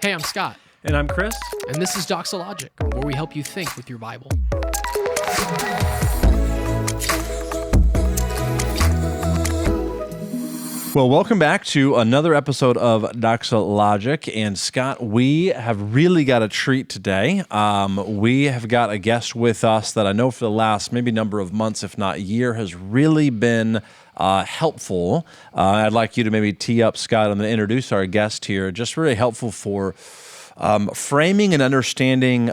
Hey, I'm Scott. And I'm Chris. And this is Doxologic, where we help you think with your Bible. Well, welcome back to another episode of Doxologic. And Scott, we have really got a treat today. We have got a guest with us that I know for the last maybe number of months, if not year, has really been helpful. I'd like you to maybe tee up, Scott, and then introduce our guest here. Just really helpful for framing and understanding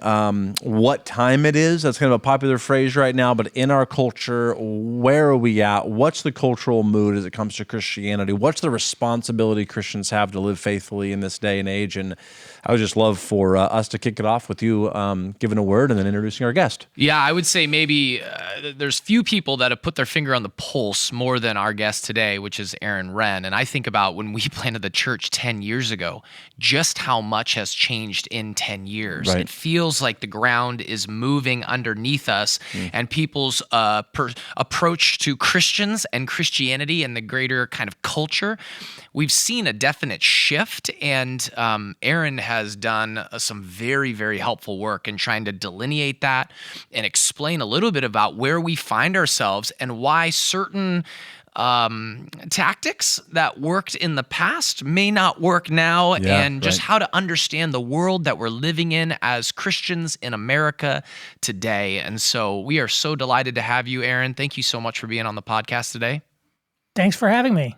what time it is. That's kind of a popular phrase right now, but in our culture, where are we at? What's the cultural mood as it comes to Christianity? What's the responsibility Christians have to live faithfully in this day and age? And I would just love for us to kick it off with you giving a word and then introducing our guest. Yeah, I would say maybe there's few people that have put their finger on the pulse more than our guest today, which is Renn. And I think about when we planted the church 10 years ago, just how much has changed in 10 years. Right. It feels like the ground is moving underneath us, and people's approach to Christians and Christianity and the greater kind of culture. We've seen a definite shift, and Aaron has done some very, very helpful work in trying to delineate that and explain a little bit about where we find ourselves and why certain tactics that worked in the past may not work now, and just how to understand the world that we're living in as Christians in America today. And so we are so delighted to have you, Aaron. Thank you so much for being on the podcast today. Thanks for having me.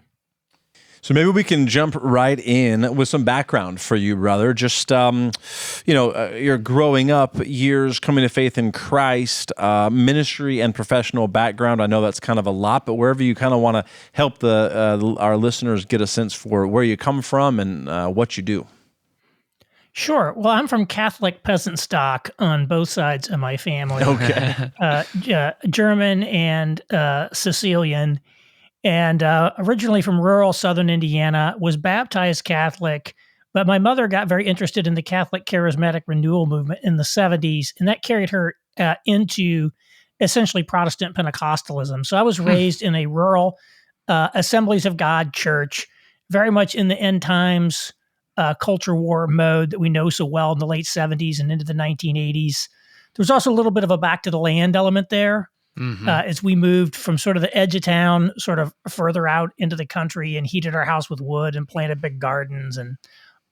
So maybe we can jump right in with some background for you, brother. Just, your growing up years, coming to faith in Christ, ministry and professional background. I know that's kind of a lot, but wherever you kind of want to help our listeners get a sense for where you come from and what you do. Sure. Well, I'm from Catholic peasant stock on both sides of my family. Okay. German and Sicilian. And originally from rural southern Indiana, was baptized Catholic, but my mother got very interested in the Catholic charismatic renewal movement in the 70s, and that carried her into essentially Protestant Pentecostalism. So I was raised in a rural Assemblies of God church, very much in the end times culture war mode that we know so well in the late 70s and into the 1980s. There was also a little bit of a back to the land element there. Mm-hmm. As we moved from sort of the edge of town, sort of further out into the country, and heated our house with wood and planted big gardens and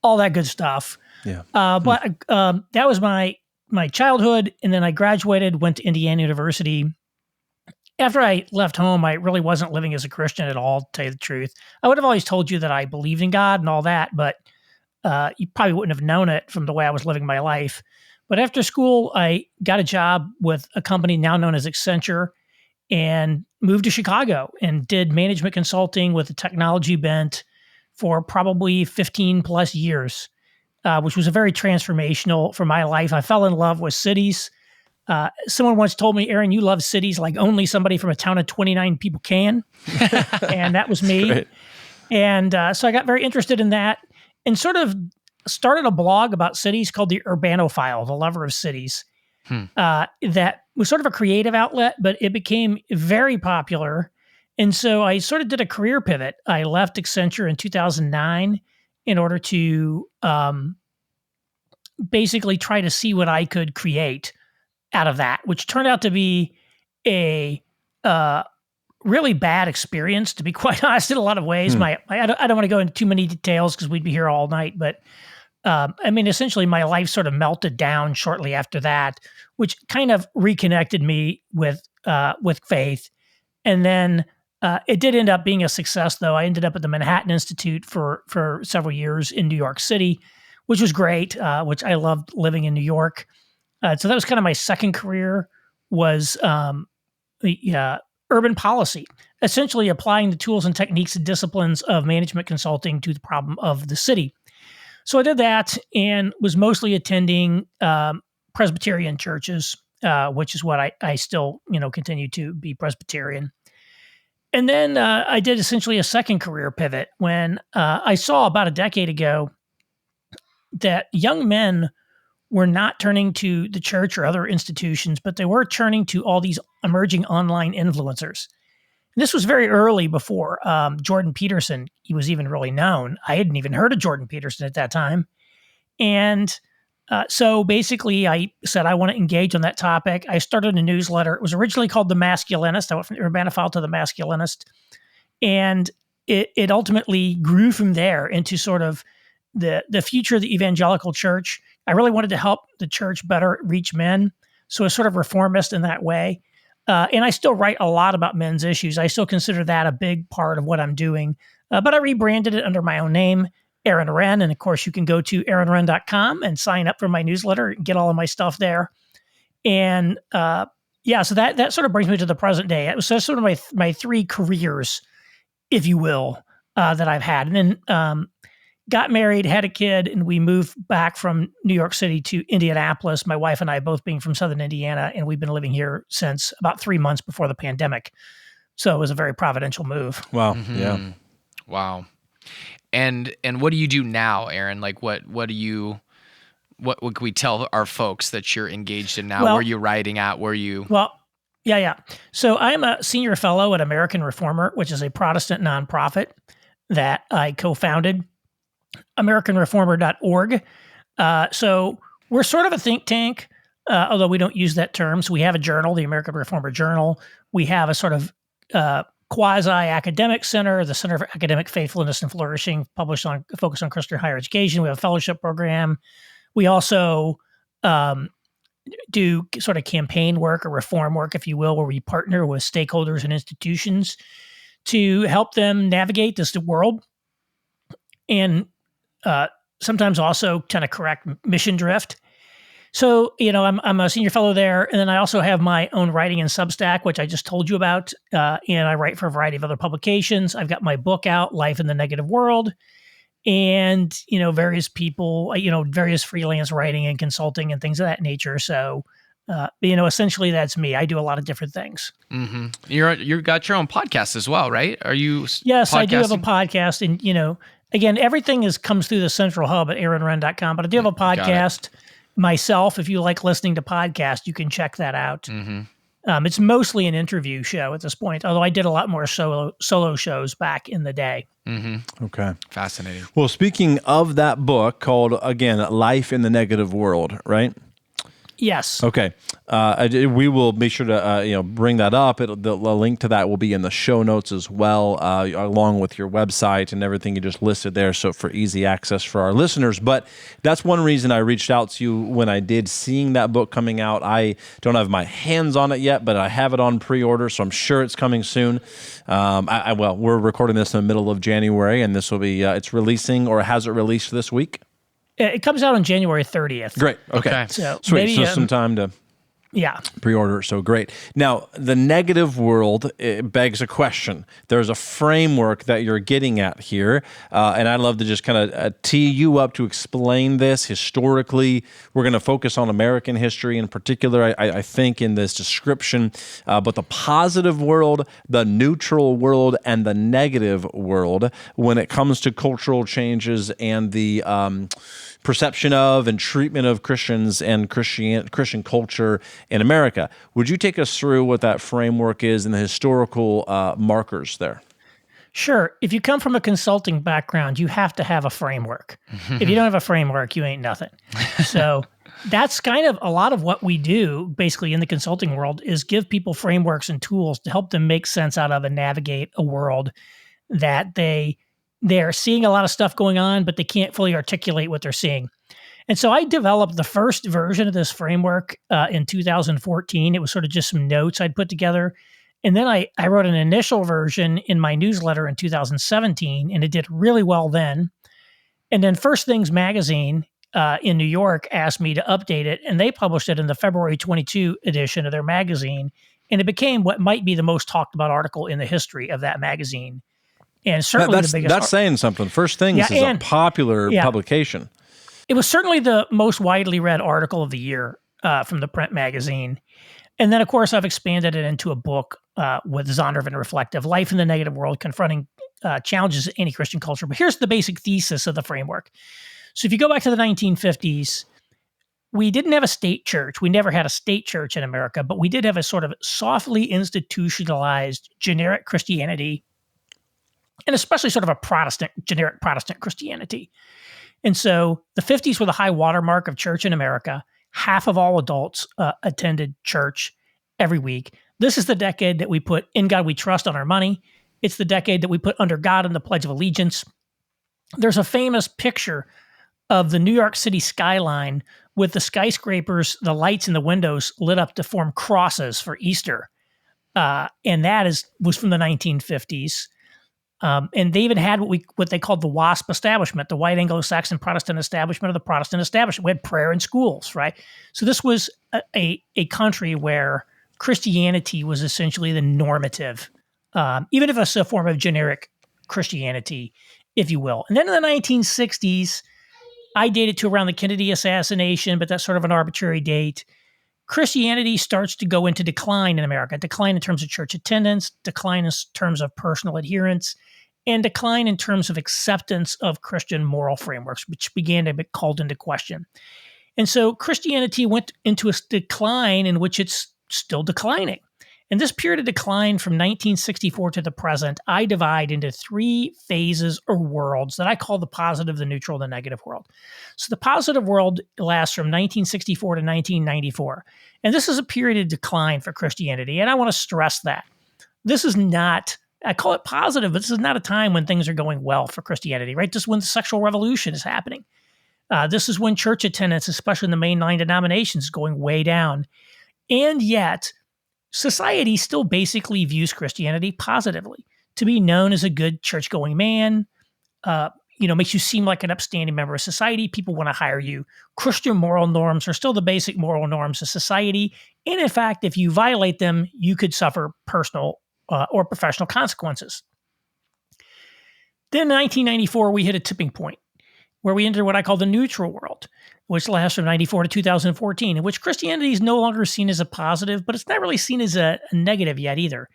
all that good stuff. Yeah. But that was my childhood, and then I graduated, went to Indiana University. After I left home, I really wasn't living as a Christian at all, to tell you the truth. I would have always told you that I believed in God and all that, but you probably wouldn't have known it from the way I was living my life. But after school, I got a job with a company now known as Accenture and moved to Chicago and did management consulting with a technology bent for probably 15 plus years, which was a very transformational for my life. I fell in love with cities. Someone once told me, Aaron, you love cities like only somebody from a town of 29 people can. And that was me. Great. And so I got very interested in that and sort of started a blog about cities called the Urbanophile, the lover of cities. That was sort of a creative outlet, but it became very popular. And so I sort of did a career pivot. I left Accenture in 2009 in order to basically try to see what I could create out of that, which turned out to be a really bad experience, to be quite honest, in a lot of ways. I don't want to go into too many details because we'd be here all night, but essentially my life sort of melted down shortly after that, which kind of reconnected me with faith. And then it did end up being a success, though. I ended up at the Manhattan Institute for several years in New York City, which was great, which I loved living in New York. So that was kind of my second career, was urban policy, essentially applying the tools and techniques and disciplines of management consulting to the problem of the city. So I did that and was mostly attending Presbyterian churches, which is what I still, continue to be Presbyterian. And then I did essentially a second career pivot when I saw about a decade ago that young men were not turning to the church or other institutions, but they were turning to all these emerging online influencers. And this was very early before Jordan Peterson, he was even really known. I hadn't even heard of Jordan Peterson at that time. And so basically, I said I want to engage on that topic. I started a newsletter. It was originally called The Masculinist. I went from the Urbanophile to The Masculinist. And it ultimately grew from there into sort of the future of the evangelical church. I really wanted to help the church better reach men. So it's sort of reformist in that way. And I still write a lot about men's issues. I still consider that a big part of what I'm doing. But I rebranded it under my own name, Aaron Renn. And of course, you can go to aaronrenn.com and sign up for my newsletter and get all of my stuff there. And so that sort of brings me to the present day. It was sort of my three careers, if you will, that I've had. And then got married, had a kid, and we moved back from New York City to Indianapolis, my wife and I both being from Southern Indiana, and we've been living here since about 3 months before the pandemic. So it was a very providential move. Wow. Mm-hmm. Yeah. Wow. And what do you do now, Aaron? Like what can we tell our folks that you're engaged in now? Well, where are you writing at? Where are you? Well, yeah. So I'm a senior fellow at American Reformer, which is a Protestant nonprofit that I co-founded, AmericanReformer.org. So we're sort of a think tank, although we don't use that term. So we have a journal, the American Reformer Journal. We have a sort of quasi-academic center, the Center for Academic Faithfulness and Flourishing, focused on Christian higher education. We have a fellowship program. We also do sort of campaign work or reform work, if you will, where we partner with stakeholders and institutions to help them navigate this world and sometimes also kind of correct mission drift. So, I'm a senior fellow there. And then I also have my own writing in Substack, which I just told you about. And I write for a variety of other publications. I've got my book out, Life in the Negative World. And, various people, various freelance writing and consulting and things of that nature. So, essentially that's me. I do a lot of different things. Mm-hmm. You got your own podcast as well, right? Are you? Yes, podcasting? I do have a podcast. And, again, everything comes through the central hub at aaronrenn.com. But I do have a podcast myself. If you like listening to podcasts, you can check that out. Mm-hmm. It's mostly an interview show at this point, although I did a lot more solo shows back in the day. Mm-hmm. Okay. Fascinating. Well, speaking of that book called, again, Life in the Negative World, right? Yes. Okay. We will be sure to bring that up. The link to that will be in the show notes as well, along with your website and everything you just listed there, so for easy access for our listeners. But that's one reason I reached out to you when I did, seeing that book coming out. I don't have my hands on it yet, but I have it on pre-order, so I'm sure it's coming soon. We're recording this in the middle of January, and this will be it's releasing, or has it released this week? It comes out on January 30th. Great. Okay. So sweet. maybe, So some time to pre-order. So great. Now, the negative world, it begs a question. There's a framework that you're getting at here, and I'd love to just kind of tee you up to explain this historically. We're going to focus on American history in particular, I think, in this description, but the positive world, the neutral world, and the negative world when it comes to cultural changes and the perception of and treatment of Christians and Christian culture in America. Would you take us through what that framework is and the historical markers there? Sure. If you come from a consulting background, you have to have a framework. If you don't have a framework, you ain't nothing. So that's kind of a lot of what we do basically in the consulting world, is give people frameworks and tools to help them make sense out of and navigate a world that they're seeing a lot of stuff going on, but they can't fully articulate what they're seeing. And so I developed the first version of this framework in 2014. It was sort of just some notes I'd put together. And then I wrote an initial version in my newsletter in 2017, and it did really well then. And then First Things Magazine in New York asked me to update it, and they published it in the February 22 edition of their magazine. And it became what might be the most talked about article in the history of that magazine. And certainly the biggest. That's saying something. First Things is a popular publication. It was certainly the most widely read article of the year from the print magazine. And then, of course, I've expanded it into a book with Zondervan Reflective, Life in the Negative World, Confronting Challenges in Anti-Christian Culture. But here's the basic thesis of the framework. So if you go back to the 1950s, we didn't have a state church. We never had a state church in America, but we did have a sort of softly institutionalized generic Christianity, and especially sort of a generic Protestant Christianity. And so the 50s were the high watermark of church in America. Half of all adults attended church every week. This is the decade that we put "In God We Trust" on our money. It's the decade that we put "Under God" in the Pledge of Allegiance. There's a famous picture of the New York City skyline with the skyscrapers, the lights in the windows lit up to form crosses for Easter. And that was from the 1950s. And they even had what they called the WASP establishment, the White Anglo-Saxon Protestant establishment of the Protestant establishment. We had prayer in schools, right? So this was a country where Christianity was essentially the normative, even if it's a form of generic Christianity, if you will. And then in the 1960s, I date it to around the Kennedy assassination, but that's sort of an arbitrary date. Christianity starts to go into decline in America, decline in terms of church attendance, decline in terms of personal adherence, and decline in terms of acceptance of Christian moral frameworks, which began to be called into question. And so Christianity went into a decline in which it's still declining. And this period of decline from 1964 to the present, I divide into 3 phases or worlds that I call the positive, the neutral, the negative world. So the positive world lasts from 1964 to 1994. And this is a period of decline for Christianity. And I want to stress that. This is not, I call it positive, but this is not a time when things are going well for Christianity, right? This is when the sexual revolution is happening. This is when church attendance, especially in the mainline denominations, is going way down. And yet, society still basically views Christianity positively. To be known as a good church-going man, makes you seem like an upstanding member of society. People want to hire you. Christian moral norms are still the basic moral norms of society. And in fact, if you violate them, you could suffer personal or professional consequences. Then in 1994, we hit a tipping point where we entered what I call the neutral world, which lasts from 94 to 2014, in which Christianity is no longer seen as a positive, but it's not really seen as a negative yet either.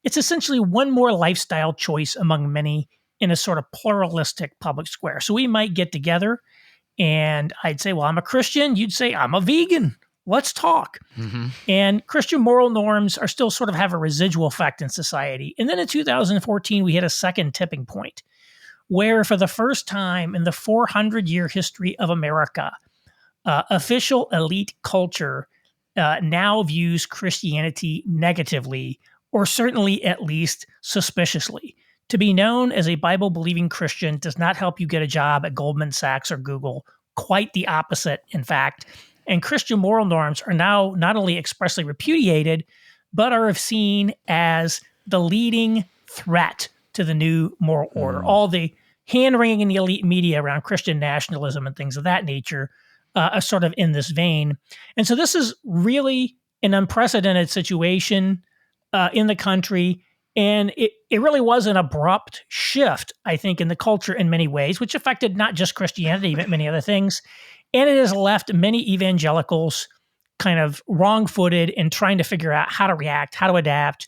It's essentially one more lifestyle choice among many in a sort of pluralistic public square. So we might get together and I'd say, well, I'm a Christian. You'd say, I'm a vegan. Let's talk. Mm-hmm. And Christian moral norms are still sort of have a residual effect in society. And then in 2014, we hit a second tipping point where for the first time in the 400-year history of America, official elite culture now views Christianity negatively, or certainly at least suspiciously. To be known as a Bible-believing Christian does not help you get a job at Goldman Sachs or Google. Quite the opposite, in fact. And Christian moral norms are now not only expressly repudiated, but are seen as the leading threat to the new moral order. All the hand-wringing in the elite media around Christian nationalism and things of that nature are sort of in this vein. And so this is really an unprecedented situation in the country. And it really was an abrupt shift, I think, in the culture in many ways, which affected not just Christianity, but many other things. And it has left many evangelicals kind of wrong-footed in trying to figure out how to react, how to adapt.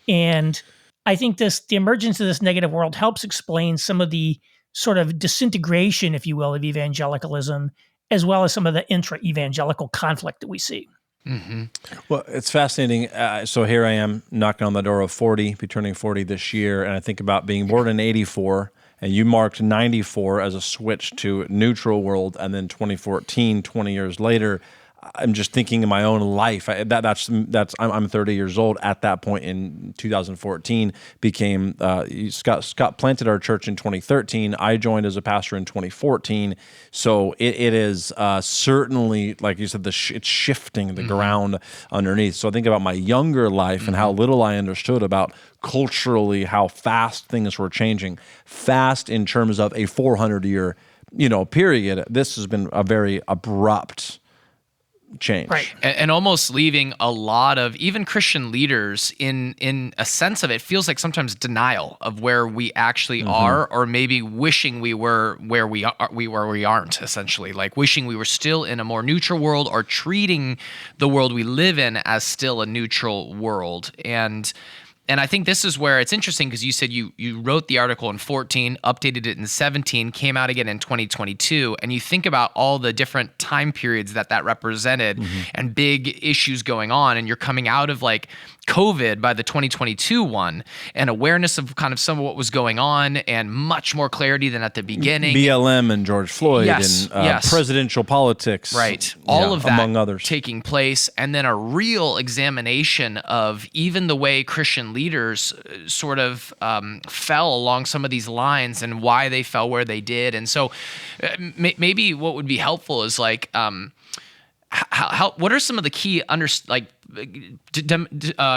And I think the emergence of this negative world helps explain some of the sort of disintegration, if you will, of evangelicalism, as well as some of the intra-evangelical conflict that we see. Mm-hmm. Well, it's fascinating. So here I am knocking on the door of 40, be turning 40 this year, and I think about being born in 84, and you marked 94 as a switch to neutral world, and then 2014, 20 years later, I'm just thinking in my own life. I'm 30 years old at that point in 2014. Became Scott planted our church in 2013. I joined as a pastor in 2014. So it is certainly, like you said, it's shifting the ground underneath. So I think about my younger life and how little I understood about culturally how fast things were changing. Fast in terms of a 400-year period. This has been a very abrupt change. Right. And almost leaving a lot of even Christian leaders in a sense of it feels like sometimes denial of where we actually are, or maybe wishing we were where we aren't, essentially, like wishing we were still in a more neutral world, or treating the world we live in as still a neutral world. And And I think this is where it's interesting because you said you wrote the article in 14, updated it in 17, came out again in 2022, and you think about all the different time periods that represented and big issues going on, and you're coming out of like COVID by the 2022 one, and awareness of kind of some of what was going on, and much more clarity than at the beginning. BLM and George Floyd Yes, and yes. presidential politics. Right. All of that among others. taking place, and then a real examination of even the way Christian leaders sort of fell along some of these lines and why they fell where they did. And so maybe what would be helpful is like, what are some of the key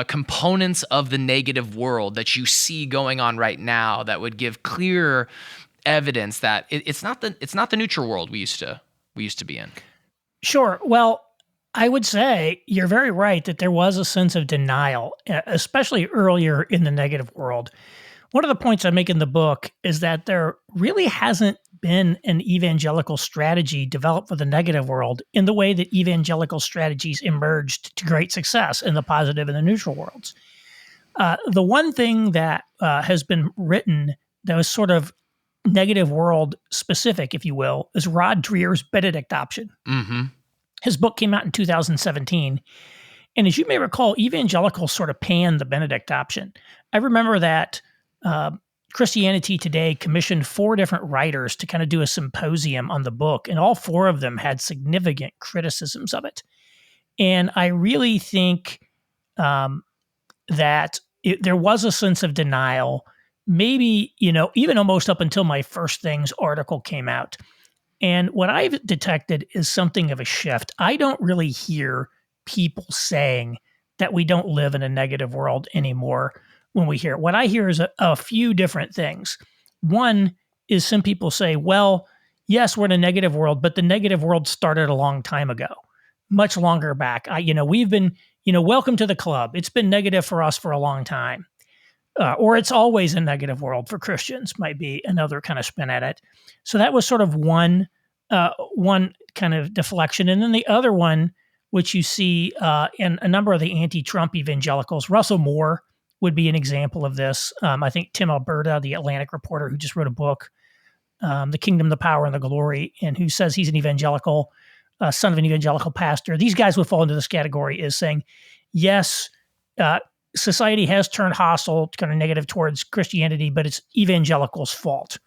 components of the negative world that you see going on right now that would give clear evidence that it's not the neutral world we used to be in? Sure. Well, I would say you're very right that there was a sense of denial, especially earlier in the negative world. One of the points I make in the book is that there really hasn't been an evangelical strategy developed for the negative world in the way that evangelical strategies emerged to great success in the positive and the neutral worlds. The one thing that has been written that was sort of negative world specific, if you will, is Rod Dreher's Benedict option. Mm-hmm. His book came out in 2017. And as you may recall, evangelicals sort of panned the Benedict option. I remember that Christianity Today commissioned 4 different writers to kind of do a symposium on the book, and all 4 of them had significant criticisms of it. And I really think that there was a sense of denial, maybe, even almost up until my First Things article came out. And what I've detected is something of a shift. I don't really hear people saying that we don't live in a negative world anymore when we hear it. What I hear is a few different things. One is some people say, well, yes, we're in a negative world, but the negative world started a long time ago, much longer back. We've been, welcome to the club. It's been negative for us for a long time. Or it's always a negative world for Christians might be another kind of spin at it. So that was sort of one kind of deflection. And then the other one, which you see in a number of the anti-Trump evangelicals, Russell Moore would be an example of this. I think Tim Alberta, the Atlantic reporter who just wrote a book, The Kingdom, the Power, and the Glory, and who says he's an evangelical, son of an evangelical pastor. These guys would fall into this category, is saying, yes, society has turned hostile, kind of negative towards Christianity, but it's evangelicals' fault.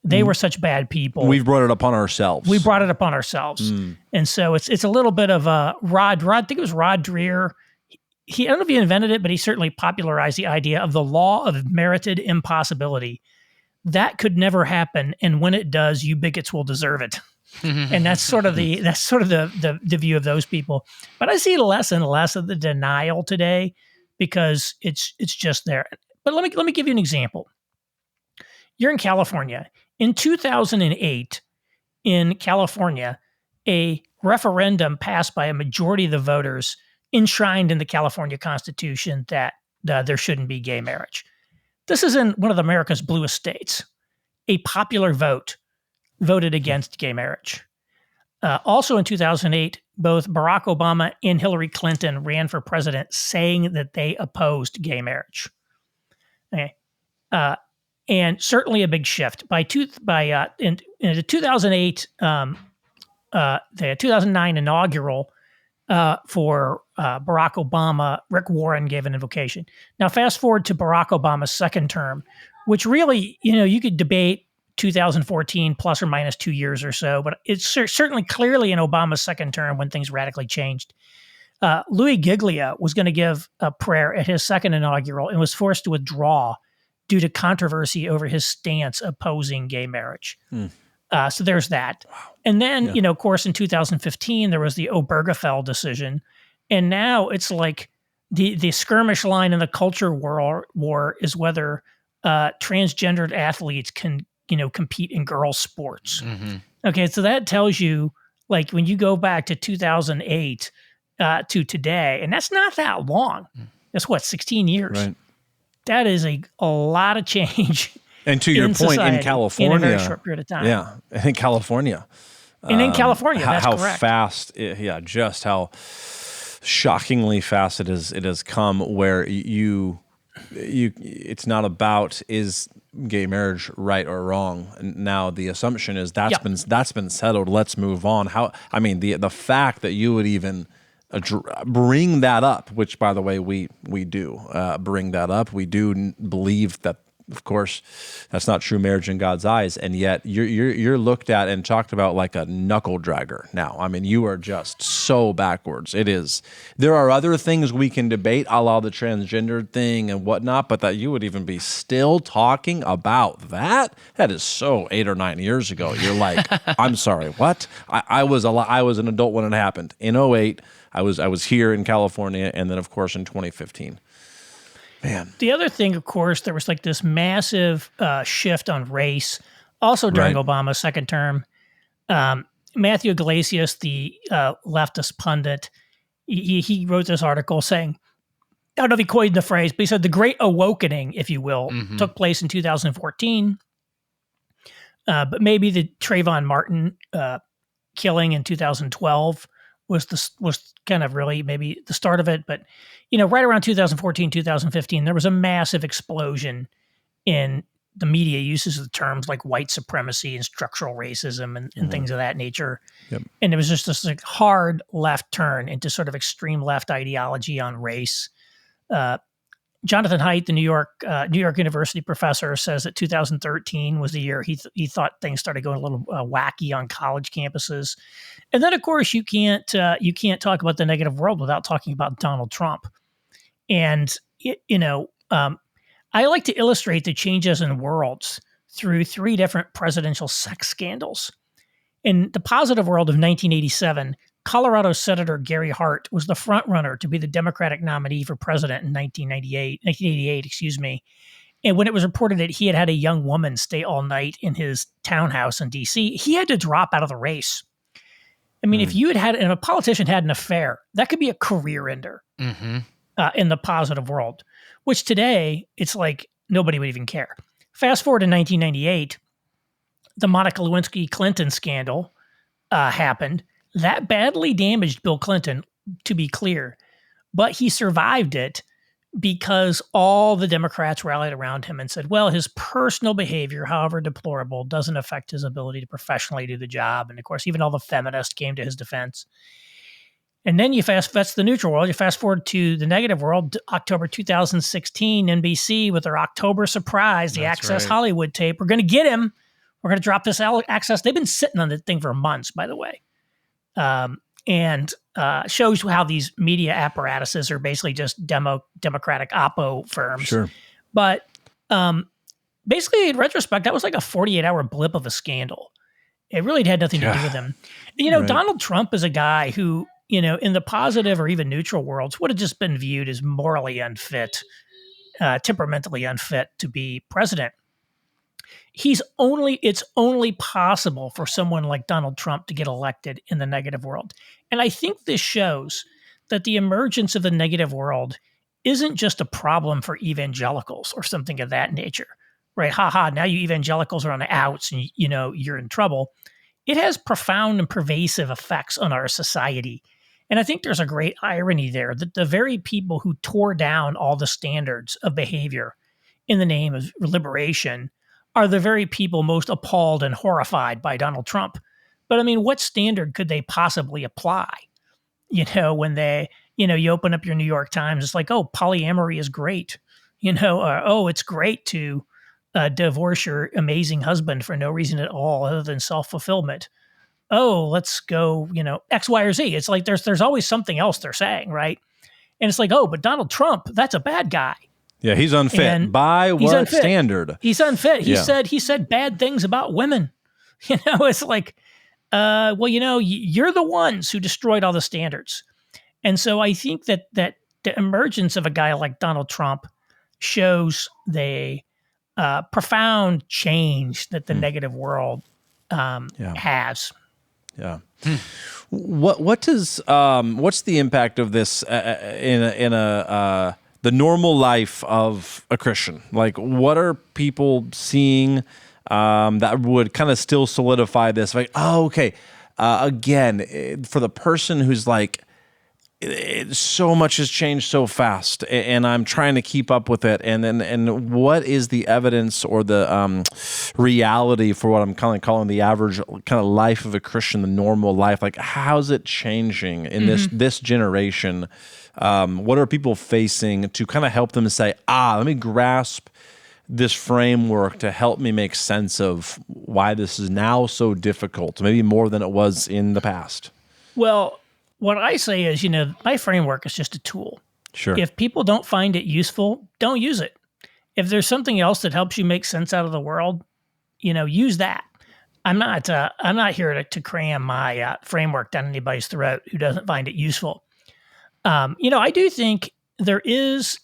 They were such bad people. We've brought it upon ourselves. We brought it upon ourselves. And so it's a little bit of a I think it was Rod Dreher. I don't know if he invented it, but he certainly popularized the idea of the law of merited impossibility. That could never happen. And when it does, you bigots will deserve it. And that's sort of the view of those people. But I see less and less of the denial today, because it's just there. But let me give you an example. You're in California. In 2008, in California, a referendum passed by a majority of the voters enshrined in the California Constitution that there shouldn't be gay marriage. This is in one of America's bluest states. A popular vote voted against gay marriage. Also in 2008, both Barack Obama and Hillary Clinton ran for president saying that they opposed gay marriage. Okay. And certainly a big shift. In the 2008, the 2009 inaugural for Barack Obama, Rick Warren gave an invocation. Now, fast forward to Barack Obama's second term, which really, you could debate 2014 plus or minus 2 years or so, but it's certainly clearly in Obama's second term when things radically changed. Louis Giglia was going to give a prayer at his second inaugural and was forced to withdraw due to controversy over his stance opposing gay marriage. So there's that. Wow. And then, of course, in 2015, there was the Obergefell decision. And now it's like the skirmish line in the culture war is whether transgendered athletes can, compete in girls' sports. Mm-hmm. Okay, so that tells you, like, when you go back to 2008 to today, and that's not that long. That's 16 years. Right. That is a lot of change. And to your point, in California, in a very short period of time. Yeah, in California. And in California, that's how correct. Fast, just how shockingly fast it has come, where you it's not about is gay marriage right or wrong. And now the assumption is that's been settled. Let's move on. The fact that you would even bring that up, which by the way we do bring that up. We do believe that, of course, that's not true marriage in God's eyes, and yet you're looked at and talked about like a knuckle dragger now. I mean, you are just so backwards. It is. There are other things we can debate, a la the transgender thing and whatnot, but that you would even be still talking about that is so 8 or 9 years ago. You're like, I'm sorry, what? I was an adult when it happened in 2008. I was here in California, and then of course in 2015. Man. The other thing, of course, there was like this massive shift on race, also during Obama's second term. Matthew Iglesias, the leftist pundit, he wrote this article saying, I don't know if he coined the phrase, but he said the Great Awakening, if you will, took place in 2014. But maybe the Trayvon Martin killing in 2012 was kind of really maybe the start of it. But, right around 2014, 2015, there was a massive explosion in the media uses of the terms like white supremacy and structural racism and things of that nature. Yep. And it was just this like hard left turn into sort of extreme left ideology on race. Jonathan Haidt, the New York University professor, says that 2013 was the year he thought things started going a little wacky on college campuses. And then, of course, you can't talk about the negative world without talking about Donald Trump. And I like to illustrate the changes in worlds through 3 different presidential sex scandals. In the positive world of 1987, Colorado Senator Gary Hart was the frontrunner to be the Democratic nominee for president in 1988. And when it was reported that he had a young woman stay all night in his townhouse in D.C., he had to drop out of the race. I mean, if a politician had an affair, that could be a career ender in the positive world, which today it's like nobody would even care. Fast forward to 1998, the Monica Lewinsky Clinton scandal happened. That badly damaged Bill Clinton, to be clear, but he survived it because all the Democrats rallied around him and said, well, his personal behavior, however deplorable, doesn't affect his ability to professionally do the job. And of course, even all the feminists came to his defense. And then that's the neutral world. You fast forward to the negative world, October 2016, NBC with their October surprise, the Access Hollywood tape. We're going to get him. We're going to drop this Access. They've been sitting on the thing for months, by the way. And shows how these media apparatuses are basically just Democratic oppo firms. Sure. But basically, in retrospect, that was like a 48-hour blip of a scandal. It really had nothing to do with him. Donald Trump is a guy who, in the positive or even neutral worlds, would have just been viewed as morally unfit, temperamentally unfit to be president. It's only possible for someone like Donald Trump to get elected in the negative world. And I think this shows that the emergence of the negative world isn't just a problem for evangelicals or something of that nature, right? Now you evangelicals are on the outs and, you're in trouble. It has profound and pervasive effects on our society. And I think there's a great irony there that the very people who tore down all the standards of behavior in the name of liberation are the very people most appalled and horrified by Donald Trump. But I mean, what standard could they possibly apply? When they, you open up your New York Times, it's like, oh, polyamory is great. Oh, it's great to divorce your amazing husband for no reason at all other than self-fulfillment. Oh, let's go, X, Y, or Z. It's like there's always something else they're saying, right? And it's like, oh, but Donald Trump, that's a bad guy. Yeah, he's unfit. And by what standard? He's unfit. He said bad things about women. It's like, you're the ones who destroyed all the standards. And so I think that the emergence of a guy like Donald Trump shows the profound change that the negative world has. Yeah. What does what's the impact of this in the normal life of a Christian? Like, what are people seeing that would kind of still solidify this? Like, oh, okay. Again, for the person who's like, so much has changed so fast, and I'm trying to keep up with it. And what is the evidence or the reality for what I'm kind of calling the average kind of life of a Christian, the normal life? Like, how's it changing in this generation? What are people facing to kind of help them say, let me grasp this framework to help me make sense of why this is now so difficult, maybe more than it was in the past? Well, what I say is, my framework is just a tool. Sure. If people don't find it useful, don't use it. If there's something else that helps you make sense out of the world, use that. I'm not here to cram my framework down anybody's throat who doesn't find it useful. I do think there is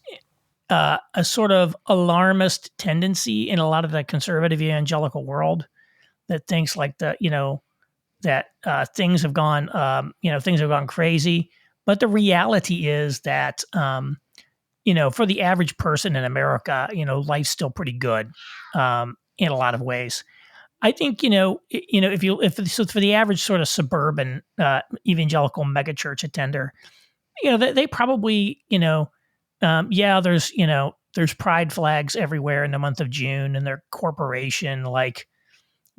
a sort of alarmist tendency in a lot of the conservative evangelical world that thinks like that things have gone crazy. But the reality is that, for the average person in America, life's still pretty good in a lot of ways. I think, if for the average sort of suburban evangelical megachurch attender, they probably, there's pride flags everywhere in the month of June, and their corporation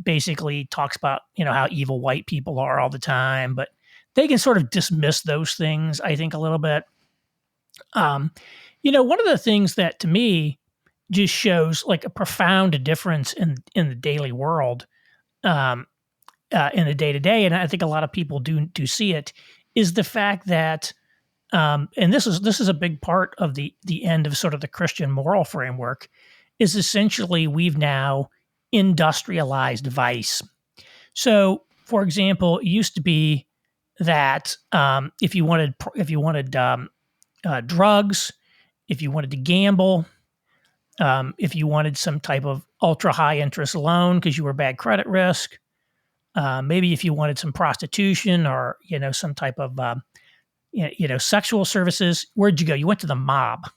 basically talks about, how evil white people are all the time, but they can sort of dismiss those things, I think, a little bit. One of the things that to me just shows like a profound difference in the daily world, in the day to day, and I think a lot of people do see it, is the fact that, and this is a big part of the end of sort of the Christian moral framework, is essentially we've now industrialized vice. So, for example, it used to be that if you wanted drugs, if you wanted to gamble, if you wanted some type of ultra high interest loan because you were bad credit risk, maybe if you wanted some prostitution or some type of sexual services, where'd you go? You went to the mob,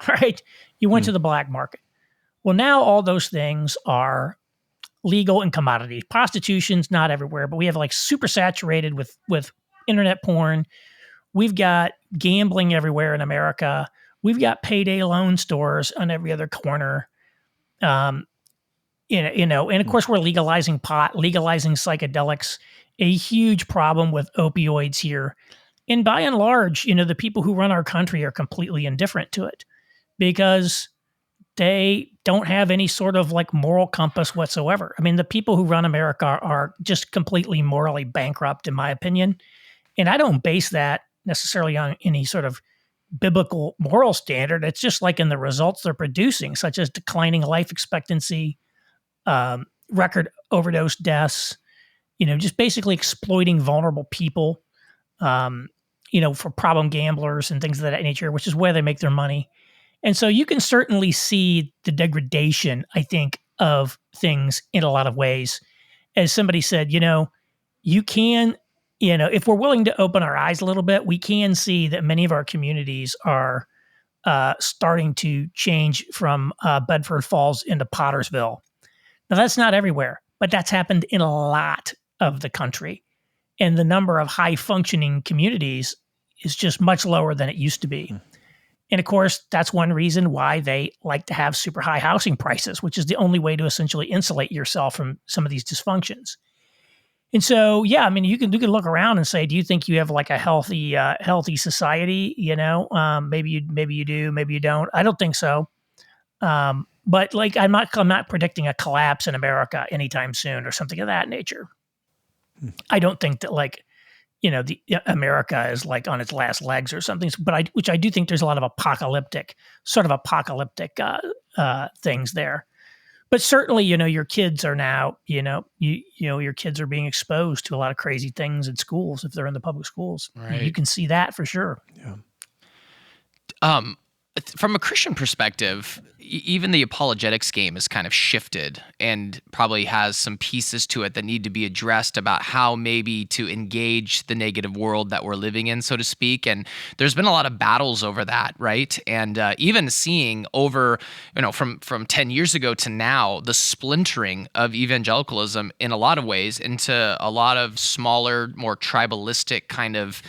right? You went to the black market. Well, now all those things are legal and commodities. Prostitution's not everywhere, but we have super saturated with internet porn. We've got gambling everywhere in America. We've got payday loan stores on every other corner. And of course we're legalizing pot, legalizing psychedelics, a huge problem with opioids here. And by and large, the people who run our country are completely indifferent to it because they don't have any sort of moral compass whatsoever. I mean, the people who run America are just completely morally bankrupt, in my opinion. And I don't base that necessarily on any sort of biblical moral standard. It's just in the results they're producing, such as declining life expectancy, record overdose deaths, just basically exploiting vulnerable people, for problem gamblers and things of that nature, which is where they make their money. And so you can certainly see the degradation, I think, of things in a lot of ways. As somebody said, you can, if we're willing to open our eyes a little bit, we can see that many of our communities are starting to change from Bedford Falls into Pottersville. Now, that's not everywhere, but that's happened in a lot of the country. And the number of high-functioning communities is just much lower than it used to be. And of course, that's one reason why they like to have super high housing prices, which is the only way to essentially insulate yourself from some of these dysfunctions. And so, yeah, I mean, you can look around and say, do you think you have a healthy society? Maybe you do, maybe you don't. I don't think so. But I'm not predicting a collapse in America anytime soon or something of that nature. I don't think that the America is on its last legs or something, but which I do think there's a lot of apocalyptic things there. But certainly, your kids are now, your kids are being exposed to a lot of crazy things in schools if they're in the public schools. Right. You can see that for sure. Yeah. From a Christian perspective, even the apologetics game has kind of shifted and probably has some pieces to it that need to be addressed about how maybe to engage the negative world that we're living in, so to speak. And there's been a lot of battles over that, right? And even seeing over, from 10 years ago to now, the splintering of evangelicalism in a lot of ways into a lot of smaller, more tribalistic kind of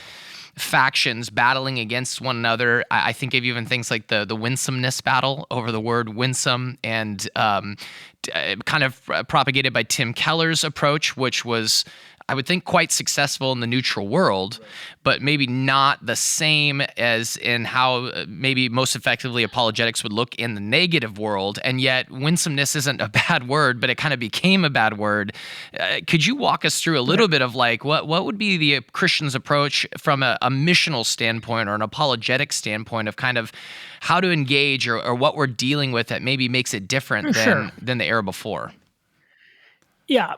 factions battling against one another. I think of even things like the winsomeness battle over the word winsome, and kind of propagated by Tim Keller's approach, which was, I would think, quite successful in the neutral world, but maybe not the same as in how maybe most effectively apologetics would look in the negative world. And yet winsomeness isn't a bad word, but it kind of became a bad word. Could you walk us through a little bit of like what would be the Christian's approach from a missional standpoint or an apologetic standpoint of kind of how to engage or what we're dealing with that maybe makes it different than the era before? Yeah.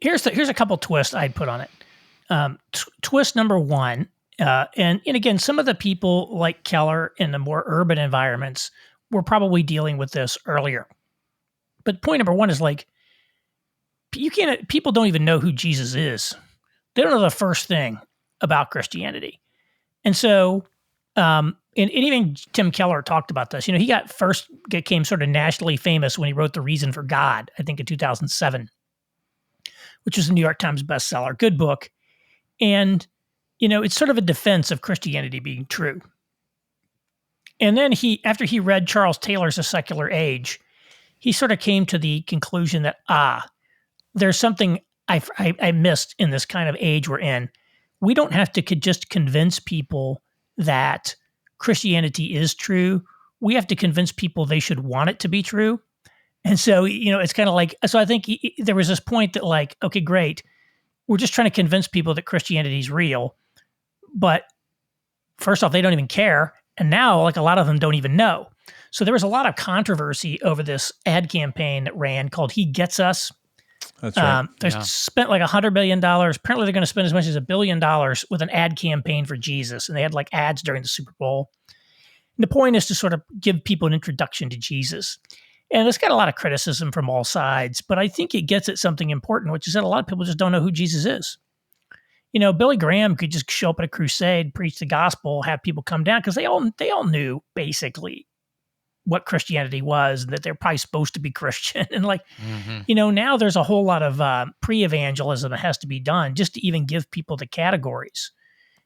Here's a couple twists I'd put on it. Twist number one, and again, some of the people like Keller in the more urban environments were probably dealing with this earlier. But point number one is like, people don't even know who Jesus is. They don't know the first thing about Christianity. And so, and even Tim Keller talked about this. He became sort of nationally famous when he wrote The Reason for God, I think in 2007. Which was a New York Times bestseller, good book. And, it's sort of a defense of Christianity being true. And then after he read Charles Taylor's A Secular Age, he sort of came to the conclusion that, there's something I missed in this kind of age we're in. We don't have to just convince people that Christianity is true. We have to convince people they should want it to be true. And so, it's kind of like, so I think there was this point that like, okay, great. We're just trying to convince people that Christianity is real. But first off, they don't even care. And now like a lot of them don't even know. So there was a lot of controversy over this ad campaign that ran called He Gets Us. That's right. They spent like $100 million. Apparently they're going to spend as much as $1 billion with an ad campaign for Jesus. And they had like ads during the Super Bowl. And the point is to sort of give people an introduction to Jesus. And it's got a lot of criticism from all sides, but I think it gets at something important, which is that a lot of people just don't know who Jesus is. Billy Graham could just show up at a crusade, preach the gospel, have people come down because they all knew basically what Christianity was and that they're probably supposed to be Christian. And like, now there's a whole lot of pre-evangelism that has to be done just to even give people the categories.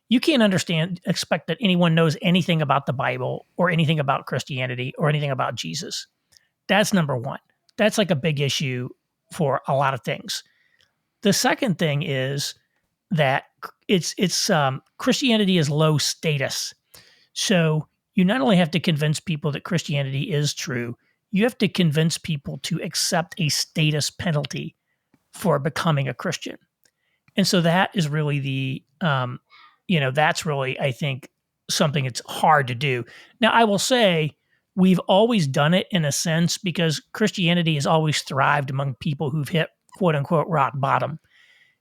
You can't expect that anyone knows anything about the Bible or anything about Christianity or anything about Jesus. That's number one. That's like a big issue for a lot of things. The second thing is that it's Christianity is low status. So you not only have to convince people that Christianity is true, you have to convince people to accept a status penalty for becoming a Christian. And so that is really that's really, I think, something that's hard to do. Now, I will say, we've always done it in a sense because Christianity has always thrived among people who've hit quote unquote rock bottom.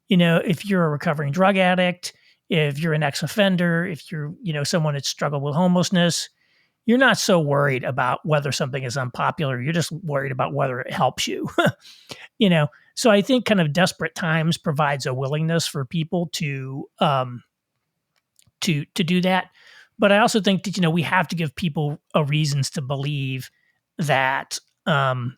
If you're a recovering drug addict, if you're an ex-offender, if you're, someone that's struggled with homelessness, you're not so worried about whether something is unpopular. You're just worried about whether it helps you. So I think kind of desperate times provides a willingness for people to do that. But I also think that, we have to give people reasons to believe that, that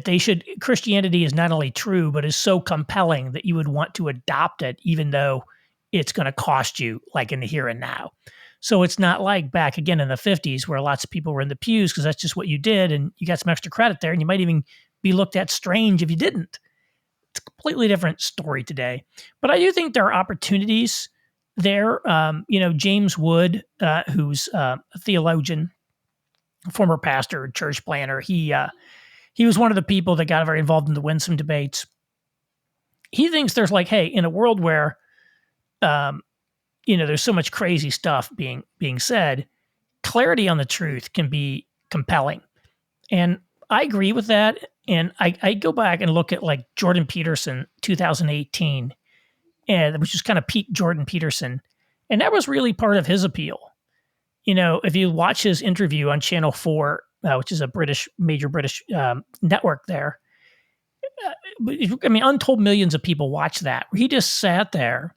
they should, Christianity is not only true, but is so compelling that you would want to adopt it, even though it's going to cost you like in the here and now. So it's not like back again in the 50s where lots of people were in the pews because that's just what you did. And you got some extra credit there and you might even be looked at strange if you didn't. It's a completely different story today. But I do think there are opportunities there. James Wood, who's a theologian, former pastor, church planner, he was one of the people that got very involved in the winsome debates. He thinks there's like, hey, in a world where, there's so much crazy stuff being said, clarity on the truth can be compelling. And I agree with that. And I go back and look at like Jordan Peterson, 2018, which is kind of peak Jordan Peterson. And that was really part of his appeal. If you watch his interview on Channel 4, which is a major British network there, untold millions of people watch that. He just sat there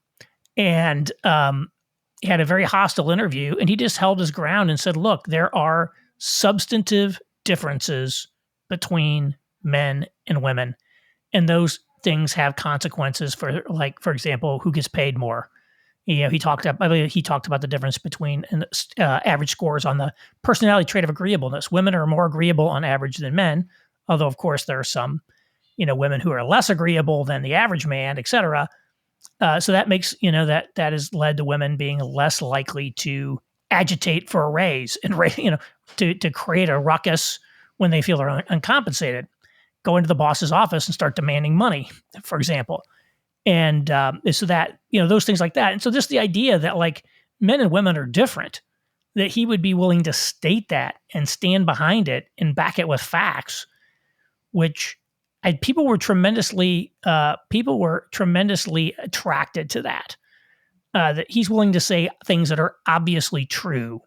and he had a very hostile interview, and he just held his ground and said, look, there are substantive differences between men and women, and those things have consequences for, like, for example, who gets paid more. You know, I believe he talked about the difference between average scores on the personality trait of agreeableness. Women are more agreeable on average than men, although of course there are some, women who are less agreeable than the average man, et cetera. So that makes, that has led to women being less likely to agitate for a raise and, to create a ruckus when they feel they're uncompensated. Go into the boss's office and start demanding money, for example. And so that, those things like that. And so just the idea that, like, men and women are different, that he would be willing to state that and stand behind it and back it with facts, which people were tremendously attracted to that. That he's willing to say things that are obviously true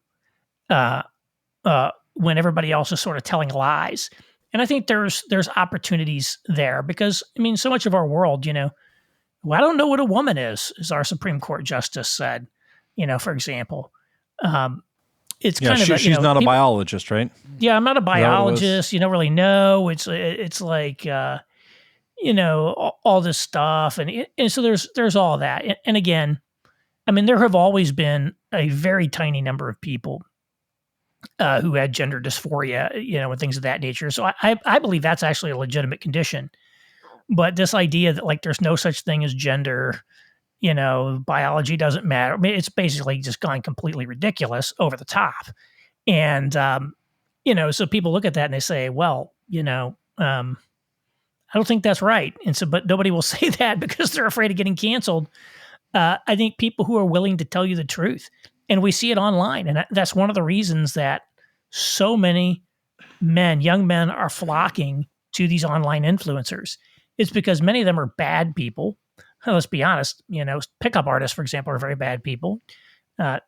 when everybody else is sort of telling lies. And I think there's opportunities there because, I mean, so much of our world, well, I don't know what a woman is, as our Supreme Court justice said, for example. It's kind of she's not a biologist, right? Yeah, I'm not a biologist. You don't really know. It's like all this stuff, and so there's all that. And again, I mean, there have always been a very tiny number of people who had gender dysphoria, and things of that nature. So I believe that's actually a legitimate condition. But this idea that, like, there's no such thing as gender, biology doesn't matter. I mean, it's basically just gone completely ridiculous, over the top. And, so people look at that and they say, well, I don't think that's right. And so, but nobody will say that because they're afraid of getting canceled. I think people who are willing to tell you the truth, and we see it online. And that's one of the reasons that so many young men are flocking to these online influencers. It's because many of them are bad people. Let's be honest, pickup artists, for example, are very bad people.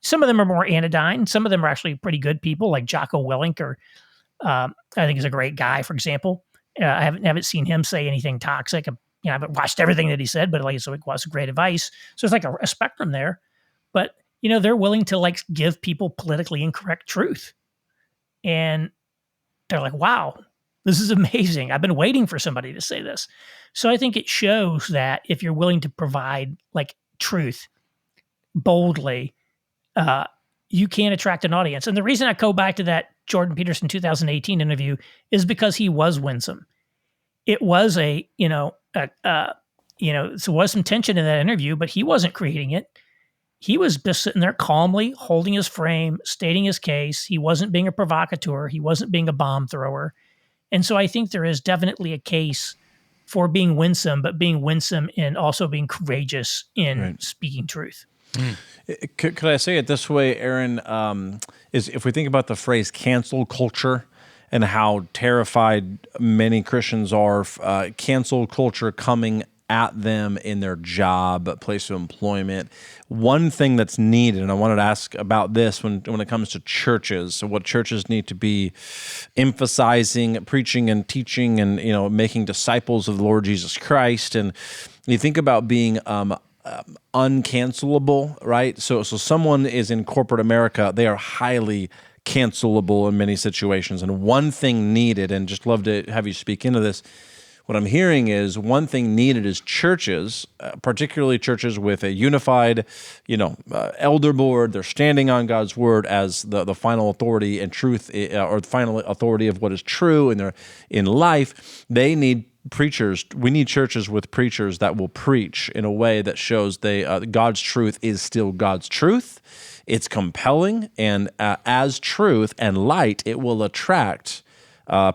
Some of them are more anodyne. Some of them are actually pretty good people, like Jocko Willink, or I think is a great guy, for example. I haven't seen him say anything toxic. I haven't watched everything that he said, but like, so it was great advice. So it's like a spectrum there. But, they're willing to, like, give people politically incorrect truth. And they're like, wow, this is amazing. I've been waiting for somebody to say this. So I think it shows that if you're willing to provide, like, truth boldly, you can attract an audience. And the reason I go back to that Jordan Peterson 2018 interview is because he was winsome. It was so was some tension in that interview, but he wasn't creating it. He was just sitting there calmly holding his frame, stating his case. He wasn't being a provocateur. He wasn't being a bomb thrower. And so I think there is definitely a case for being winsome, but being winsome and also being courageous in speaking truth. Could I say it this way, Aaron? Is if we think about the phrase cancel culture and how terrified many Christians are, cancel culture coming at them in their job, place of employment. One thing that's needed, and I wanted to ask about this when it comes to churches, so what churches need to be emphasizing, preaching and teaching, and making disciples of the Lord Jesus Christ. And you think about being uncancelable, right? So someone is in corporate America, they are highly cancelable in many situations. And one thing needed, and just love to have you speak into this, what I'm hearing is one thing needed is churches, particularly churches with a unified, elder board. They're standing on God's word as the final authority and truth, or the final authority of what is true in life. They need preachers. We need churches with preachers that will preach in a way that shows God's truth is still God's truth. It's compelling, and as truth and light, it will attract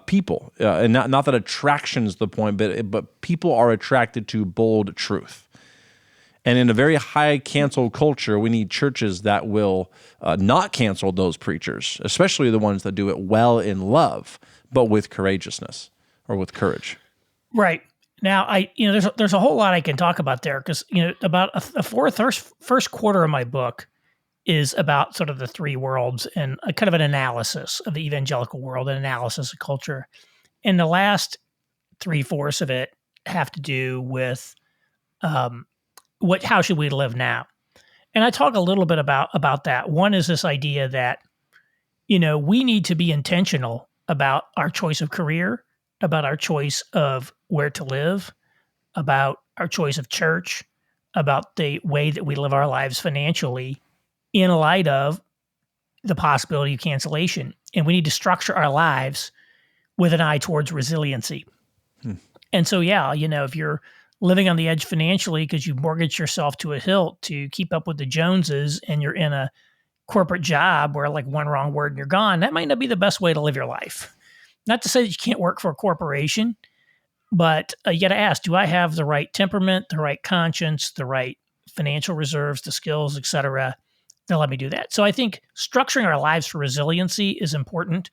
people, and not that attraction is the point, but people are attracted to bold truth. And in a very high cancel culture, we need churches that will not cancel those preachers, especially the ones that do it well in love, but with courageousness or with courage. Right. Now, there's a whole lot I can talk about there because about a first quarter of my book is about sort of the three worlds and a kind of an analysis of the evangelical world, an analysis of culture. And the last 3/4 of it have to do with how should we live now? And I talk a little bit about that. One is this idea that, we need to be intentional about our choice of career, about our choice of where to live, about our choice of church, about the way that we live our lives financially in light of the possibility of cancellation. And we need to structure our lives with an eye towards resiliency. And so, yeah, if you're living on the edge financially because you mortgage yourself to a hilt to keep up with the Joneses and you're in a corporate job where like one wrong word and you're gone, that might not be the best way to live your life. Not to say that you can't work for a corporation, but you got to ask, do I have the right temperament, the right conscience, the right financial reserves, the skills, et cetera, to let me do that? So I think structuring our lives for resiliency is important.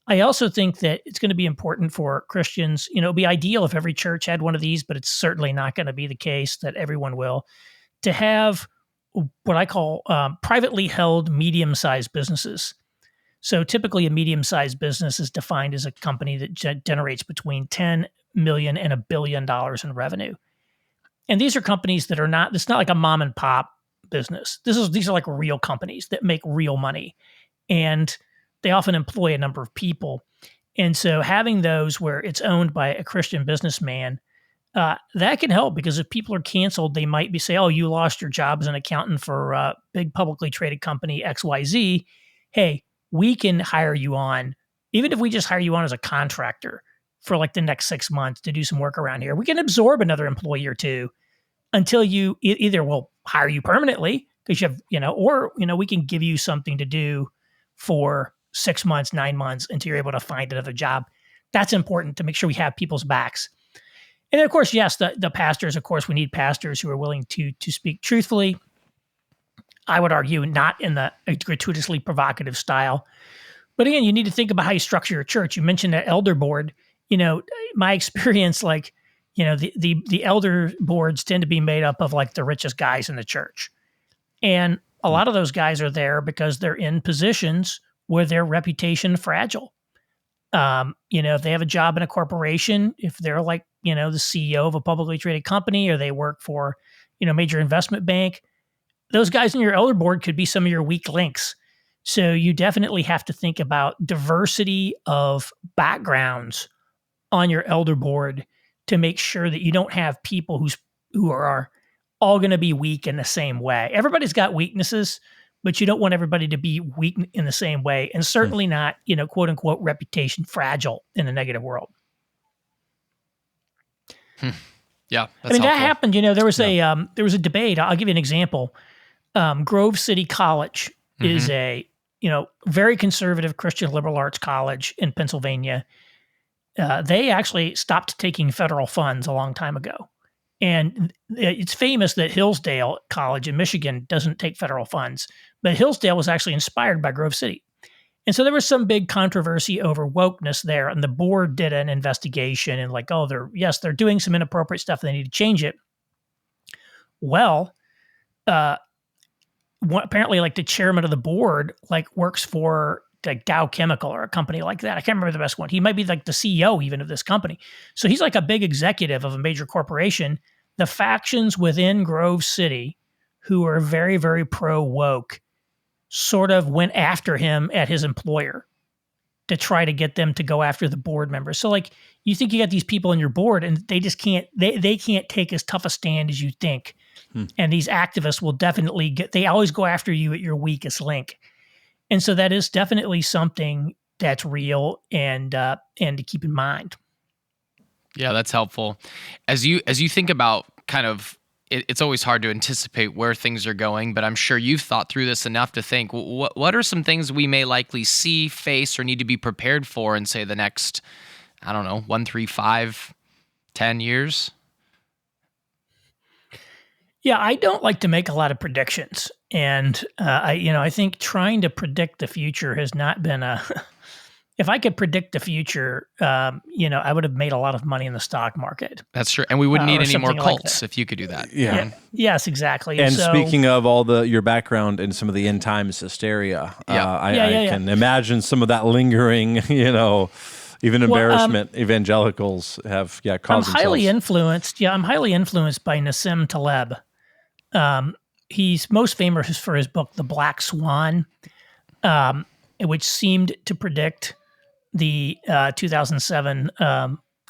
I also think that it's going to be important for Christians. It'd be ideal if every church had one of these, but it's certainly not going to be the case that everyone will, to have what I call privately held medium-sized businesses. So typically a medium-sized business is defined as a company that generates between $10 million and $1 billion in revenue. And these are companies that are not, it's not like a mom and pop business. These are like real companies that make real money. And they often employ a number of people. And so having those where it's owned by a Christian businessman, that can help, because if people are canceled, they might be say, oh, you lost your job as an accountant for a big publicly traded company XYZ. Hey, we can hire you on, even if we just hire you on as a contractor for like the next 6 months to do some work around here. We can absorb another employee or two until you either will hire you permanently because you have, or, we can give you something to do for 6 months, 9 months until you're able to find another job. That's important to make sure we have people's backs. And of course, yes, the pastors, of course, we need pastors who are willing to speak truthfully. I would argue not in the gratuitously provocative style. But again, you need to think about how you structure your church. You mentioned that elder board. My experience, the elder boards tend to be made up of like the richest guys in the church. And a lot of those guys are there because they're in positions where their reputation fragile. If they have a job in a corporation, if they're like, the CEO of a publicly traded company, or they work for, major investment bank, those guys in your elder board could be some of your weak links. So you definitely have to think about diversity of backgrounds on your elder board to make sure that you don't have people who are all going to be weak in the same way. Everybody's got weaknesses, but you don't want everybody to be weak in the same way, and certainly not, quote unquote, reputation fragile in the negative world. Yeah, that's that happened. There was a debate. I'll give you an example. Grove City College is a very conservative Christian liberal arts college in Pennsylvania. They actually stopped taking federal funds a long time ago. And it's famous that Hillsdale College in Michigan doesn't take federal funds, but Hillsdale was actually inspired by Grove City. And so there was some big controversy over wokeness there, and the board did an investigation and like, oh, they're doing some inappropriate stuff. They need to change it. Well, apparently like the chairman of the board works for like Dow Chemical or a company like that. I can't remember the best one. He might be like the CEO even of this company. So he's like a big executive of a major corporation. The factions within Grove City who are very, very pro-woke sort of went after him at his employer to try to get them to go after the board members. So you think you got these people in your board and they just can't, they can't take as tough a stand as you think. And these activists will definitely they always go after you at your weakest link. And so that is definitely something that's real and to keep in mind. Yeah, that's helpful. As you think about kind of, it's always hard to anticipate where things are going, but I'm sure you've thought through this enough to think, what are some things we may likely see, face, or need to be prepared for in, say, the next, 1, 3, 5, 10 years? Yeah, I don't like to make a lot of predictions. And, I think trying to predict the future has not been if I could predict the future, I would have made a lot of money in the stock market. That's true. And we wouldn't need any more cults like if you could do that. Yeah. Yes, exactly. And speaking of your background in some of the end times hysteria, I can imagine some of that lingering, even embarrassment evangelicals have caused I'm highly influenced. Yeah, I'm highly influenced by Nassim Taleb. He's most famous for his book, The Black Swan, which seemed to predict the 2007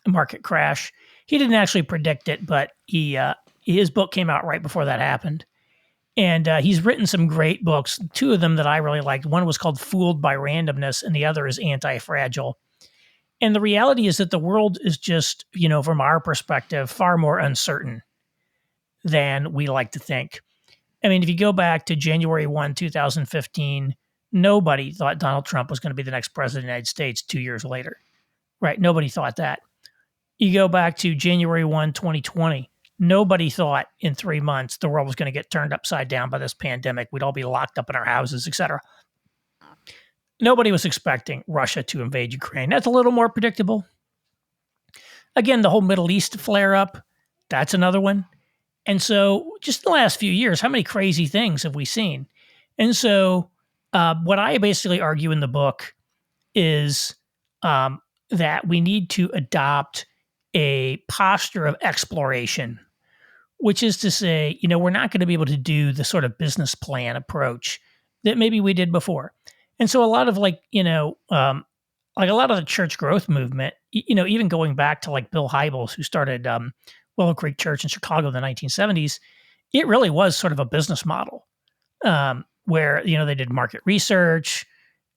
market crash. He didn't actually predict it, but his book came out right before that happened. And he's written some great books, two of them that I really liked. One was called Fooled by Randomness, and the other is Anti-Fragile. And the reality is that the world is just, from our perspective, far more uncertain than we like to think. I mean, if you go back to January 1, 2015, nobody thought Donald Trump was going to be the next president of the United States 2 years later, right? Nobody thought that. You go back to January 1, 2020, nobody thought in 3 months the world was going to get turned upside down by this pandemic. We'd all be locked up in our houses, et cetera. Nobody was expecting Russia to invade Ukraine. That's a little more predictable. Again, the whole Middle East flare-up, that's another one. And so just in the last few years, how many crazy things have we seen? And so what I basically argue in the book is that we need to adopt a posture of exploration, which is to say, we're not going to be able to do the sort of business plan approach that maybe we did before. And so a lot of like a lot of the church growth movement, even going back to like Bill Hybels, who started Willow Creek Church in Chicago in the 1970s, it really was sort of a business model where, they did market research,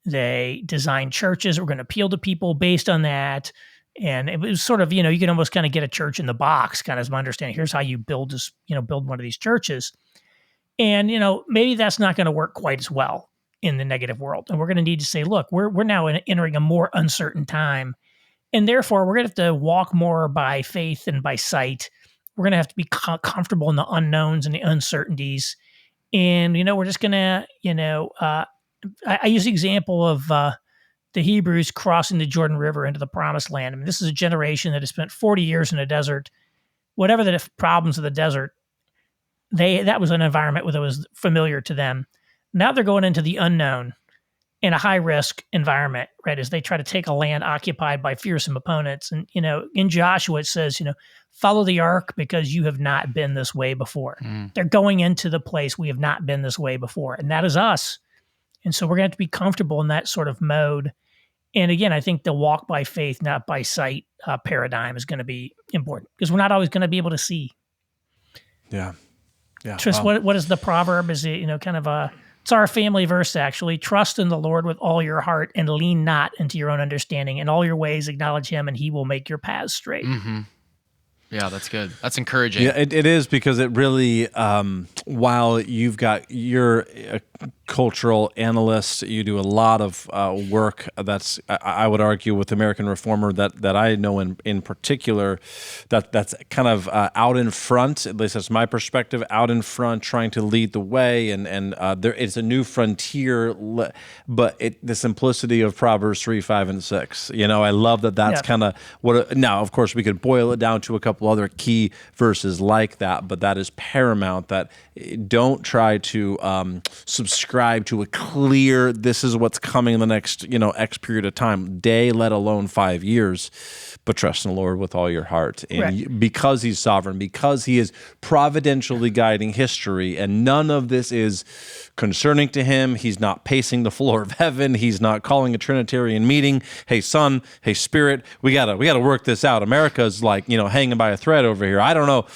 they designed churches that were going to appeal to people based on that. And it was sort of, you can almost kind of get a church in the box, kind of as my understanding. Here's how you build this, build one of these churches. And, maybe that's not going to work quite as well in the negative world. And we're going to need to say, look, we're now entering a more uncertain time. And therefore, we're going to have to walk more by faith and by sight. We're going to have to be comfortable in the unknowns and the uncertainties. And, we're just going to, I use the example of the Hebrews crossing the Jordan River into the Promised Land. I mean, this is a generation that has spent 40 years in the desert. Whatever the problems of the desert, that was an environment that was familiar to them. Now they're going into the unknown in a high-risk environment, right, as they try to take a land occupied by fearsome opponents. And, in Joshua, it says, follow the ark because you have not been this way before. They're going into the place we have not been this way before, and that is us. And so we're going to have to be comfortable in that sort of mode. And again, I think the walk by faith, not by sight paradigm is going to be important because we're not always going to be able to see. Yeah. Yeah. Trust, what is the proverb? Is it, it's our family verse, actually. Trust in the Lord with all your heart and lean not into your own understanding. In all your ways, acknowledge him and he will make your paths straight. Mm-hmm. Yeah, that's good. That's encouraging. Yeah, it is because it really, while you're a cultural analyst, you do a lot of work that's, I would argue, with American Reformer that I know in particular, that's kind of out in front, at least that's my perspective, out in front, trying to lead the way, and there is a new frontier, but the simplicity of Proverbs 3, 5, and 6. I love that's kind of what. Now, of course, we could boil it down to a couple other key verses like that, but that is paramount. That don't try to subscribe to a clear, this is what's coming in the next, X period of time, day, let alone 5 years, but trust in the Lord with all your heart. And because he's sovereign, because he is providentially guiding history, and none of this is concerning to him. He's not pacing the floor of heaven. He's not calling a Trinitarian meeting. Hey, Son, hey, Spirit, we gotta work this out. America's like, hanging by a thread over here. I don't know,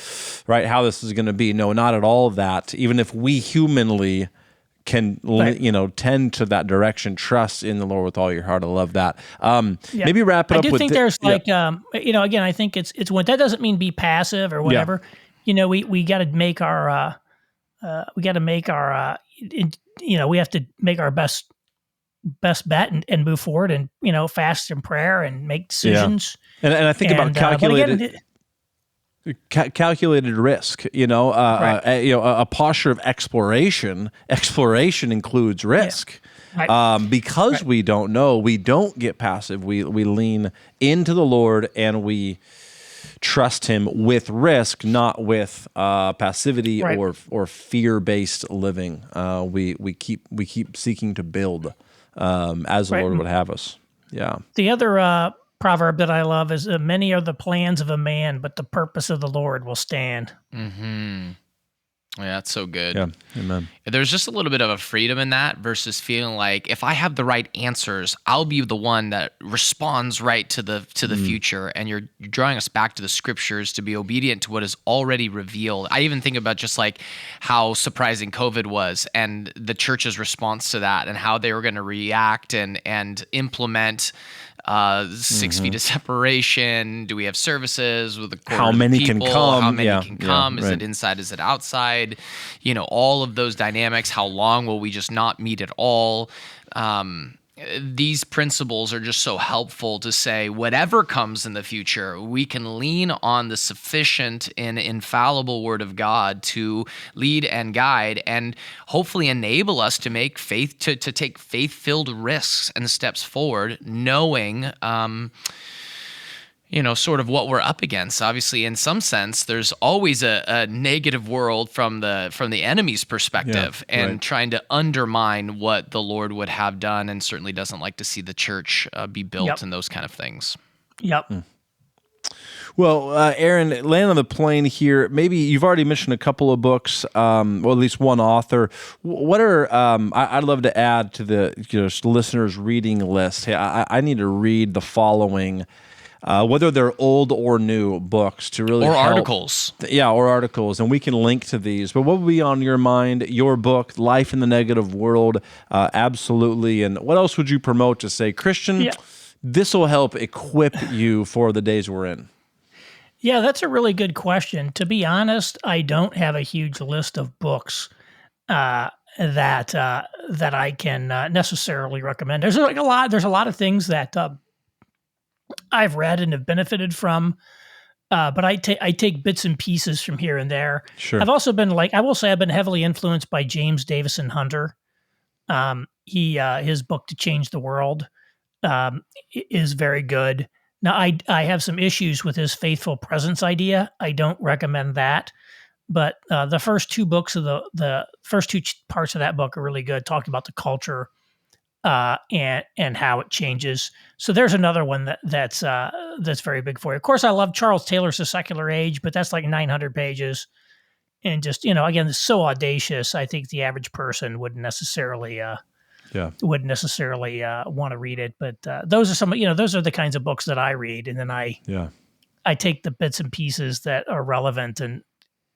right, how this is going to be. No, not at all that. Even if we humanly can, tend to that direction, trust in the Lord with all your heart. I love that. Maybe wrap it up with... I do think there's again, I think it's what that doesn't mean be passive or whatever. Yeah. We got to make our, we have to make our best bet and move forward and, fast in prayer and make decisions. Yeah. And I think about calculated... calculated risk, a posture of exploration. Exploration includes risk. Yeah. Because we don't know, we don't get passive. We lean into the Lord and we trust him with risk, not with passivity or fear-based living. We keep seeking to build as the Lord would have us. Yeah. The other proverb that I love is many are the plans of a man, but the purpose of the Lord will stand. Mm-hmm. Yeah, that's so good. Yeah, amen. There's just a little bit of a freedom in that versus feeling like if I have the right answers, I'll be the one that responds right to the future. And you're drawing us back to the scriptures to be obedient to what is already revealed. I even think about just like how surprising COVID was and the church's response to that and how they were going to react and implement 6 feet of separation. Do we have services with a quarter How of the many can people? come? How many Yeah, can come? yeah, Is right. it inside? Is it outside? All of those dynamics. How long will we just not meet at all? These principles are just so helpful to say whatever comes in the future, we can lean on the sufficient and infallible word of God to lead and guide and hopefully enable us to make faith to take faith-filled risks and steps forward, knowing sort of what we're up against. Obviously, in some sense, there's always a negative world from the enemy's perspective, and trying to undermine what the Lord would have done, and certainly doesn't like to see the church be built and those kind of things. Yep. Well, Aaron, land on the plane here. Maybe you've already mentioned a couple of books, or at least one author. What are I'd love to add to the listeners' reading list. Hey, I need to read the following. Whether they're old or new books to really Or help. articles. Yeah, or articles, and we can link to these. But what would be on your mind? Your book, Life in the Negative World, absolutely. And what else would you promote to say, Christian, this will help equip you for the days we're in? Yeah, that's a really good question. To be honest, I don't have a huge list of books that I can necessarily recommend. There's a lot of things that I've read and have benefited from, but I take bits and pieces from here and there. Sure. I've also been I've been heavily influenced by James Davison Hunter. His book To Change the World is very good. Now I have some issues with his faithful presence idea. I don't recommend that, but the first two books of the first two parts of that book are really good, talking about the culture and how it changes. So there's another one that's very big for you. Of course, I love Charles Taylor's The Secular Age, but that's like 900 pages, and just again, it's so audacious. I think the average person wouldn't necessarily want to read it. But those are those are the kinds of books that I read, and then I take the bits and pieces that are relevant and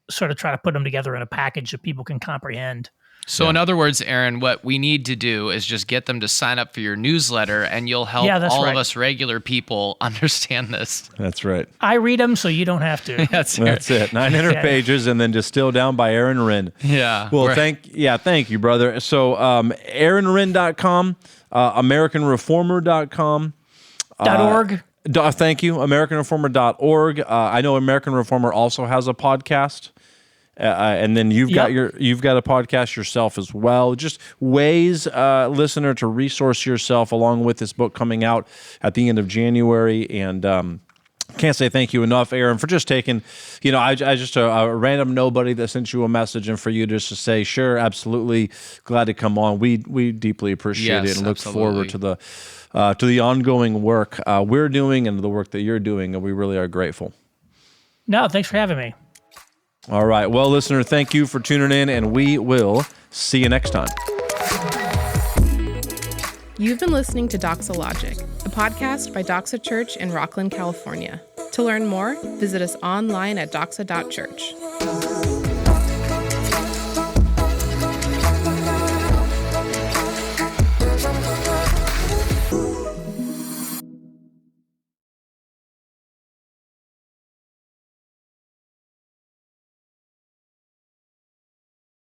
sort of try to put them together in a package that people can comprehend. So in other words, Aaron, what we need to do is just get them to sign up for your newsletter, and you'll help all of us regular people understand this. That's right. I read them, so you don't have to. That's it. 900 pages, and then distilled down by Aaron Renn. Yeah. Well, thank you, brother. So AaronRenn.com, AmericanReformer.com. .org. Thank you, AmericanReformer.org. I know American Reformer also has a podcast. And then you've got a podcast yourself as well. Just ways, listener, to resource yourself along with this book coming out at the end of January. And can't say thank you enough, Aaron, for just taking, I just a random nobody that sent you a message, and for you just to say, sure, absolutely, glad to come on. We deeply appreciate it and look forward to the ongoing work we're doing and the work that you're doing, and we really are grateful. No, thanks for having me. All right. Well, listener, thank you for tuning in, and we will see you next time. You've been listening to Doxologic, a podcast by Doxa Church in Rockland, California. To learn more, visit us online at doxa.church.